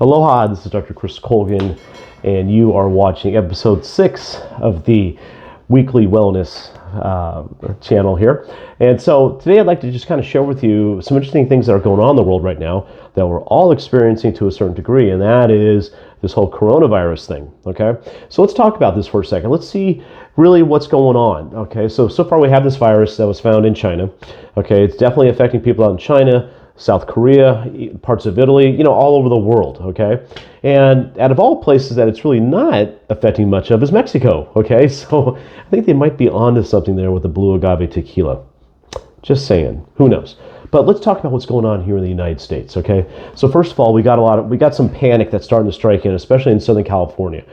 Aloha, this is Dr. Chris Colgin, and you are watching episode 6 of the weekly wellness channel here. And so today I'd like to just kind of share with you some interesting things that are going on in the world right now that we're all experiencing to a certain degree, and that is this whole coronavirus thing, okay? So let's talk about this for a second. Let's see really what's going on, okay? So far we have this virus that was found in China, okay? It's definitely affecting people out in China, South Korea, parts of Italy, all over the world, okay? And out of all places that it's really not affecting much of is Mexico, okay? So I think they might be onto something there with the blue agave tequila. Just saying, who knows? But let's talk about what's going on here in the United States, okay? So first of all, we got some panic that's starting to strike in, especially in Southern California.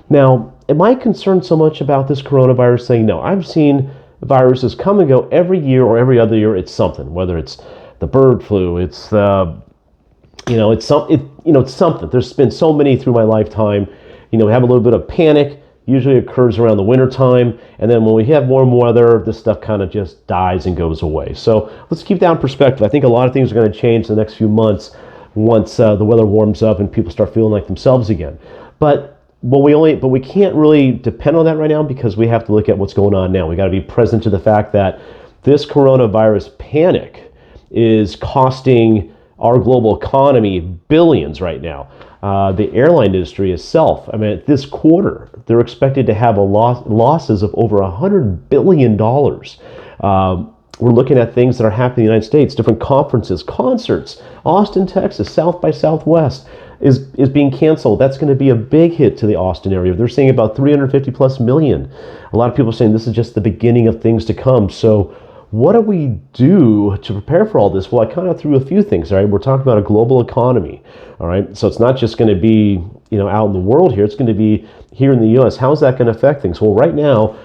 Now, am I concerned so much about this coronavirus thing? No, I've seen viruses come and go every year or every other year. It's something, whether it's the bird flu, it's it's something. There's been so many through my lifetime. We have a little bit of panic. Usually occurs around the winter time, and then when we have warm weather, this stuff kind of just dies and goes away. So let's keep that in perspective. I think a lot of things are going to change in the next few months once the weather warms up and people start feeling like themselves again. But we can't really depend on that right now because we have to look at what's going on now. We got to be present to the fact that this coronavirus panic is costing our global economy billions right now. The airline industry itself, this quarter, they're expected to have losses of over $100 billion. We're looking at things that are happening in the United States, different conferences, concerts. Austin, Texas, South by Southwest is being canceled. That's going to be a big hit to the Austin area. They're saying about 350 plus million. A lot of people are saying this is just the beginning of things to come. So what do we do to prepare for all this? Well, I kind of threw a few things, all right? We're talking about a global economy, all right? So it's not just going to be, out in the world here. It's going to be here in the U.S. How is that going to affect things? Well, right now,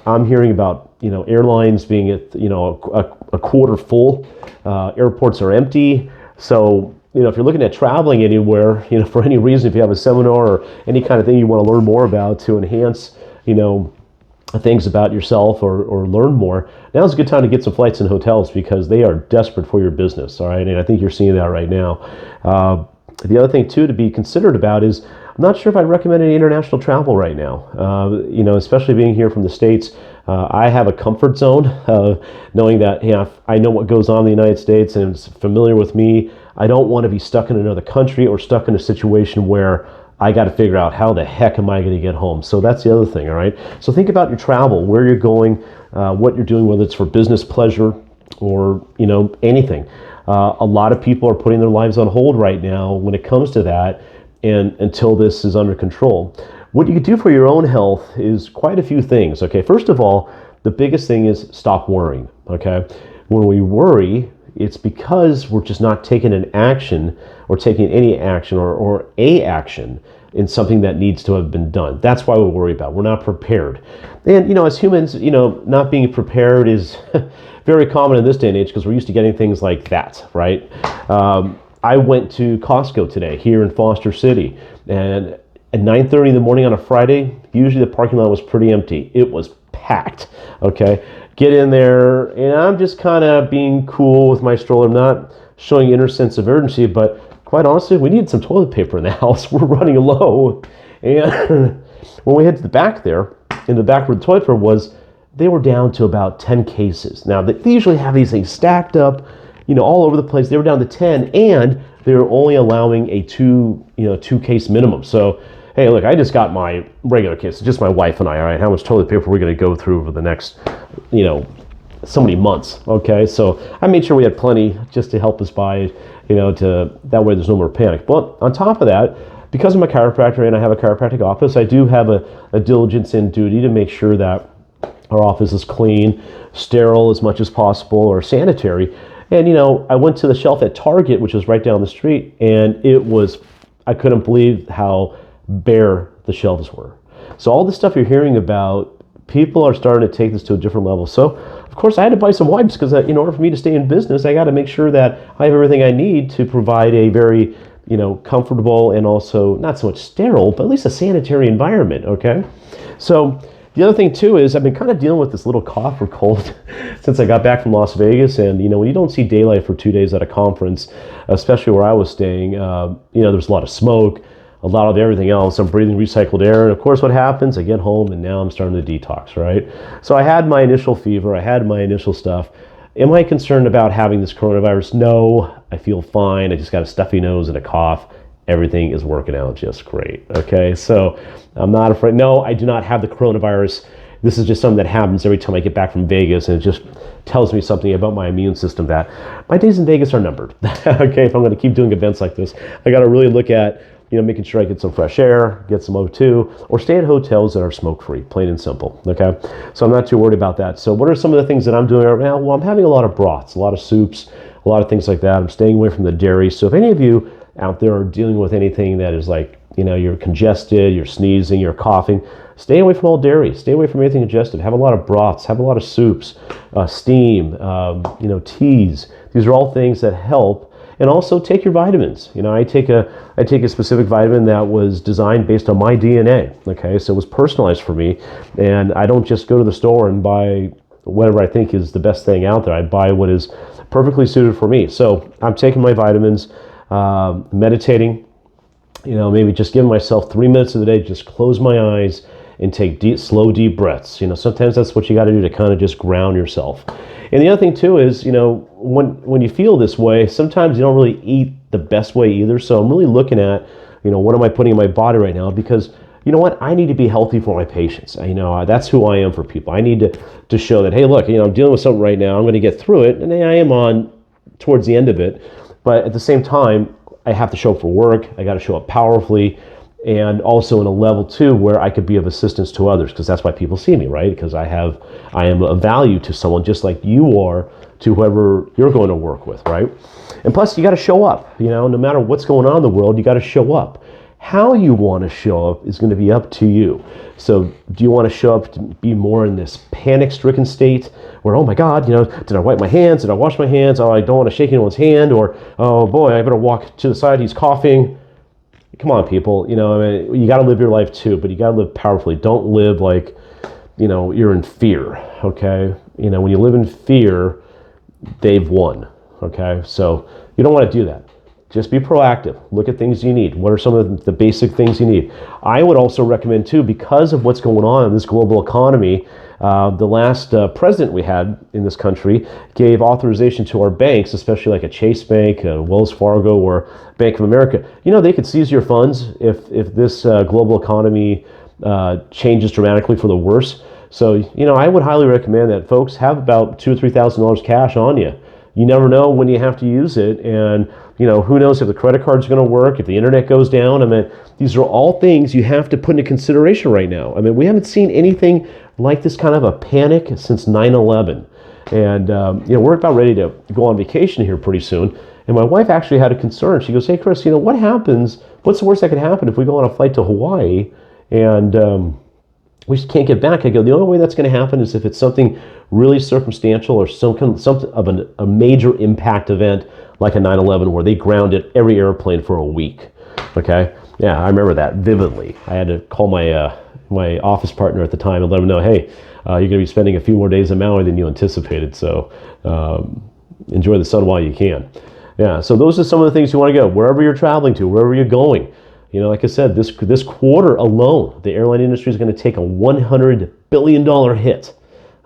I'm hearing about, airlines being at, a quarter full. Airports are empty. So, if you're looking at traveling anywhere, for any reason, if you have a seminar or any kind of thing you want to learn more about to enhance, things about yourself or learn more, now's a good time to get some flights and hotels because they are desperate for your business, all right? And I think you're seeing that right now. The other thing, too, to be considered about is I'm not sure if I'd recommend any international travel right now, especially being here from the States. I have a comfort zone knowing that I know what goes on in the United States and it's familiar with me. I don't want to be stuck in another country or stuck in a situation where I got to figure out how the heck am I going to get home. So that's the other thing, all right? So think about your travel, where you're going, what you're doing, whether it's for business pleasure or, anything. A lot of people are putting their lives on hold right now when it comes to that and until this is under control. What you can do for your own health is quite a few things, okay? First of all, the biggest thing is stop worrying, okay? When we worry, it's because we're just not taking an action or taking any action or a action in something that needs to have been done. That's why we worry about. We're not prepared. And, as humans, not being prepared is very common in this day and age because we're used to getting things like that, right? I went to Costco today here in Foster City, and at 9:30 in the morning on a Friday, usually the parking lot was pretty empty. It was packed, okay? Get in there, and I'm just kind of being cool with my stroller. I'm not showing inner sense of urgency, but quite honestly, we need some toilet paper in the house. We're running low. And when we head to the back there, in the back where the toilet paper was, they were down to about 10 cases. Now, they usually have these things stacked up, all over the place. They were down to 10, and they were only allowing a two case minimum. So, hey, look, I just got my regular case, just my wife and I, all right? How much toilet paper are we going to go through over the next, so many months, okay? So I made sure we had plenty just to help us buy, that way there's no more panic. But on top of that, because I'm a chiropractor and I have a chiropractic office, I do have a diligence in duty to make sure that our office is clean, sterile as much as possible, or sanitary. And, I went to the shelf at Target, which is right down the street, and I couldn't believe how bare the shelves were. So all the stuff you're hearing about, people are starting to take this to a different level. So, of course, I had to buy some wipes because in order for me to stay in business, I got to make sure that I have everything I need to provide a very, comfortable and also not so much sterile, but at least a sanitary environment, okay? So, The other thing too is I've been kind of dealing with this little cough or cold since I got back from Las Vegas. And when you don't see daylight for 2 days at a conference, especially where I was staying, there's a lot of smoke, a lot of everything else. I'm breathing recycled air, and of course what happens, I get home and now I'm starting to detox, right? So I had my initial fever, I had my initial stuff. Am I concerned about having this coronavirus? No, I feel fine. I just got a stuffy nose and a cough. Everything is working out just great. Okay, so I'm not afraid. No, I do not have the coronavirus. This is just something that happens every time I get back from Vegas, and it just tells me something about my immune system that my days in Vegas are numbered. Okay, if I'm going to keep doing events like this, I got to really look at making sure I get some fresh air, get some O2, or stay at hotels that are smoke-free, plain and simple, okay? So I'm not too worried about that. So what are some of the things that I'm doing right now? Well, I'm having a lot of broths, a lot of soups, a lot of things like that. I'm staying away from the dairy. So if any of you out there are dealing with anything that is like, you're congested, you're sneezing, you're coughing, stay away from all dairy, stay away from anything congested. Have a lot of broths, have a lot of soups, steam, teas. These are all things that help. And also take your vitamins. I take a specific vitamin that was designed based on my DNA. Okay, so it was personalized for me, and I don't just go to the store and buy whatever I think is the best thing out there. I buy what is perfectly suited for me. So I'm taking my vitamins, meditating. Maybe just giving myself 3 minutes of the day, just close my eyes and take slow, deep breaths. Sometimes that's what you got to do to kind of just ground yourself. And the other thing too is, when you feel this way, sometimes you don't really eat the best way either. So I'm really looking at, what am I putting in my body right now? Because you know what, I need to be healthy for my patients. That's who I am for people. I need to show that, hey, look, I'm dealing with something right now. I'm going to get through it, and I am on towards the end of it. But at the same time, I have to show up for work. I got to show up powerfully. And also in a level 2 where I could be of assistance to others, because that's why people see me, right? Because I am a value to someone just like you are to whoever you're going to work with, right? And plus, you got to show up. No matter what's going on in the world, you got to show up. How you want to show up is going to be up to you. So do you want to show up to be more in this panic-stricken state where, oh my God, did I wipe my hands? Did I wash my hands? Oh, I don't want to shake anyone's hand. Or, oh boy, I better walk to the side. He's coughing. Come on, people. You got to live your life too, but you got to live powerfully. Don't live like, you're in fear. Okay. When you live in fear, they've won. Okay. So you don't want to do that. Just be proactive. Look at things you need. What are some of the basic things you need? I would also recommend too, because of what's going on in this global economy, the last president we had in this country gave authorization to our banks, especially like a Chase Bank, Wells Fargo, or Bank of America. They could seize your funds if this global economy changes dramatically for the worse. So, I would highly recommend that folks have about $2,000 or $3,000 cash on you. You never know when you have to use it, and who knows if the credit card's going to work, if the internet goes down. These are all things you have to put into consideration right now. We haven't seen anything like this kind of a panic since 9/11, and we're about ready to go on vacation here pretty soon. And my wife actually had a concern. She goes, "Hey, Chris, what happens? What's the worst that could happen if we go on a flight to Hawaii and we just can't get back?" I go, "The only way that's going to happen is if it's something really circumstantial or something of a major impact event like a 9/11 where they grounded every airplane for a week." Okay, yeah, I remember that vividly. I had to call my office partner at the time and let him know, "Hey, you're going to be spending a few more days in Maui than you anticipated, so enjoy the sun while you can." Yeah, so those are some of the things you want to go wherever you're traveling to, wherever you're going. Like I said, this quarter alone, the airline industry is going to take a $100 billion hit.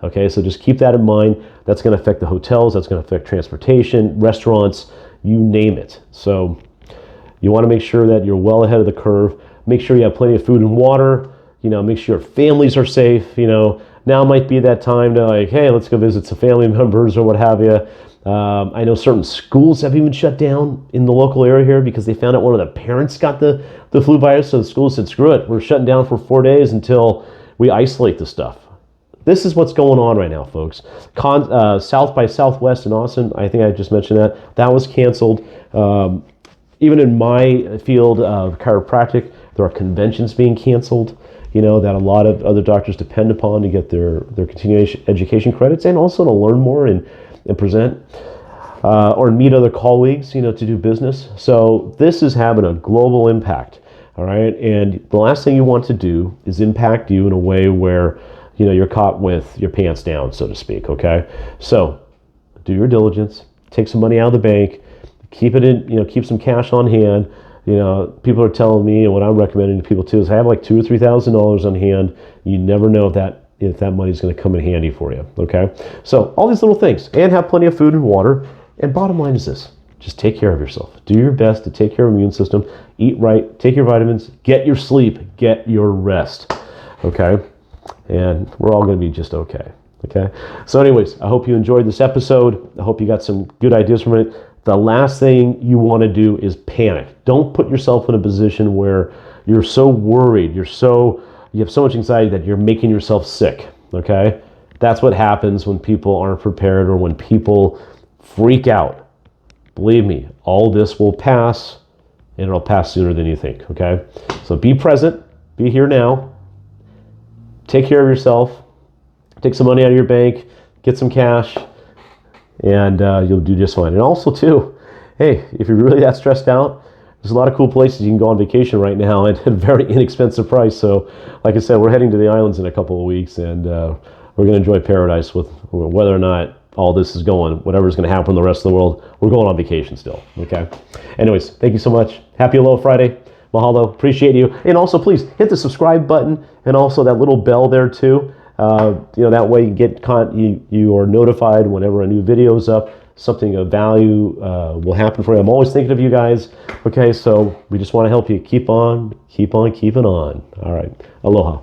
Okay, so just keep that in mind. That's going to affect the hotels. That's going to affect transportation, restaurants, you name it. So you want to make sure that you're well ahead of the curve. Make sure you have plenty of food and water. Make sure your families are safe. Now might be that time to like, hey, let's go visit some family members or what have you. I know certain schools have even shut down in the local area here because they found out one of the parents got the flu virus. So the school said, screw it, we're shutting down for 4 days until we isolate the stuff. This is what's going on right now, folks. South by Southwest in Austin, I think I just mentioned that was canceled. Even in my field of chiropractic, there are conventions being canceled, that a lot of other doctors depend upon to get their continuing education credits and also to learn more and present or meet other colleagues, to do business. So this is having a global impact, all right? And the last thing you want to do is impact you in a way where you're caught with your pants down, so to speak. Okay, so do your diligence, take some money out of the bank, keep it in, keep some cash on hand. People are telling me, and what I'm recommending to people too, is have like $2,000 or $3,000 on hand. You never know if that money is going to come in handy for you. Okay, so all these little things, and have plenty of food and water. And bottom line is this: just take care of yourself. Do your best to take care of your immune system. Eat right, take your vitamins, get your sleep, get your rest. Okay, and we're all going to be just okay. Okay, so anyways, I hope you enjoyed this episode. I hope you got some good ideas from it. The last thing you want to do is panic. Don't put yourself in a position where you're so worried, you have so much anxiety that you're making yourself sick. Okay, that's what happens when people aren't prepared or when people freak out. Believe me, all this will pass, and it'll pass sooner than you think. Okay, so be present, be here now, take care of yourself. Take some money out of your bank, get some cash, and you'll do just fine. And also, too, hey, if you're really that stressed out, there's a lot of cool places you can go on vacation right now at a very inexpensive price. So, like I said, we're heading to the islands in a couple of weeks, and we're going to enjoy paradise with whether or not all this is going, whatever's going to happen in the rest of the world. We're going on vacation still, okay? Anyways, thank you so much. Happy Aloha Friday. Mahalo. Appreciate you. And also, please hit the subscribe button and also that little bell there, too. That way you are notified whenever a new video is up. Something of value will happen for you. I'm always thinking of you guys. Okay, so we just want to help you keep on keeping on. All right. Aloha.